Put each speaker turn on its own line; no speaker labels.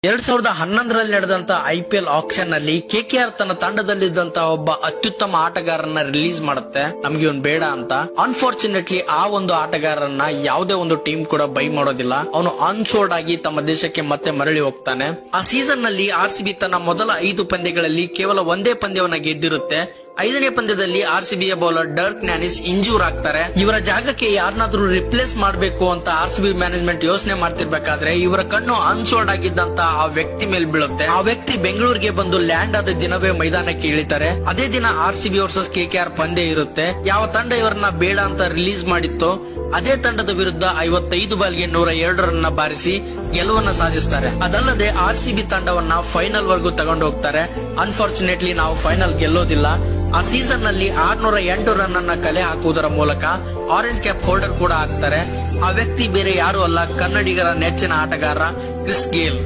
2011ರಲ್ಲಿ ನಡೆದಂತ IPL action ನಲ್ಲಿ KKR ತನ್ನ ತಂಡದಲ್ಲಿದ್ದಂತಹ ಒಬ್ಬ ಅತ್ಯುತ್ತಮ ಆಟಗಾರರನ್ನ ರಿಲೀಸ್ ಮಾಡುತ್ತೆ. ನಮ್ಗೆ ಇವನ್ ಬೇಡ ಅಂತ. ಅನ್ಫಾರ್ಚುನೇಟ್ಲಿ ಆ ಒಂದು ಆಟಗಾರರನ್ನ ಯಾವುದೇ ಒಂದು ಟೀಮ್ ಕೂಡ ಬೈ ಮಾಡೋದಿಲ್ಲ. ಅವನು ಅನ್ಸೋಲ್ಡ್ ಆಗಿ ತಮ್ಮ ದೇಶಕ್ಕೆ ಮತ್ತೆ ಮರಳಿ ಹೋಗ್ತಾನೆ. ಆ ಸೀಸನ್ ನಲ್ಲಿ RCB ತನ್ನ ಮೊದಲ 5 ಪಂದ್ಯಗಳಲ್ಲಿ ಕೇವಲ ಒಂದೇ ಪಂದ್ಯವನ್ನ ಗೆದ್ದಿರುತ್ತೆ. 5ನೇ ಪಂದ್ಯದಲ್ಲಿ RCB ಯ ಬೌಲರ್ ಡರ್ಕ್ ನ್ಯಾನಿಸ್ ಇಂಜೂರ್ ಆಗ್ತಾರೆ. ಇವರ ಜಾಗಕ್ಕೆ ಯಾರನ್ನಾದ್ರೂ ರಿಪ್ಲೇಸ್ ಮಾಡಬೇಕು ಅಂತ RCB ಮ್ಯಾನೇಜ್ಮೆಂಟ್ ಯೋಚನೆ ಮಾಡ್ತಿರ್ಬೇಕಾದ್ರೆ ಇವರ ಕಣ್ಣು ಅನ್ಸೋಲ್ಡ್ ಆಗಿದ್ದಂತ ಆ ವ್ಯಕ್ತಿ ಮೇಲೆ ಬೀಳುತ್ತೆ. ಆ ವ್ಯಕ್ತಿ ಬೆಂಗಳೂರಿಗೆ ಬಂದು ಲ್ಯಾಂಡ್ ಆದ ದಿನವೇ ಮೈದಾನಕ್ಕೆ ಇಳಿತಾರೆ. ಅದೇ ದಿನ RCB ವರ್ಸಸ್ KKR ಪಂದ್ಯ ಇರುತ್ತೆ. ಯಾವ ತಂಡ ಇವರನ್ನ ಬೇಡ ಅಂತ ರಿಲೀಸ್ ಮಾಡಿತ್ತೋ ಅದೇ ತಂಡದ ವಿರುದ್ಧ 55 ಬಾಲ್ಗೆ 102 ರನ್ನ ಬಾರಿಸಿ ಗೆಲುವನ್ನ ಸಾಧಿಸ್ತಾರೆ. ಅದಲ್ಲದೆ RCB ತಂಡವನ್ನ ಫೈನಲ್ ವರ್ಗೂ ತಗೊಂಡು ಹೋಗ್ತಾರೆ. ಅನ್ಫಾರ್ಚುನೇಟ್ಲಿ ನಾವು ಫೈನಲ್ ಗೆಲ್ಲೋದಿಲ್ಲ. ಆ ಸೀಸನ್ ನಲ್ಲಿ 608 ರನ್ ಅನ್ನ ಕಲೆ ಹಾಕುವುದರ ಮೂಲಕ ಆರೆಂಜ್ ಕ್ಯಾಪ್ ಹೋಲ್ಡರ್ ಕೂಡ ಆಗ್ತಾರೆ. ಆ ವ್ಯಕ್ತಿ ಬೇರೆ ಯಾರು ಅಲ್ಲ, ಕನ್ನಡಿಗರ ನೆಚ್ಚಿನ ಆಟಗಾರ ಕ್ರಿಸ್ ಗೇಲ್.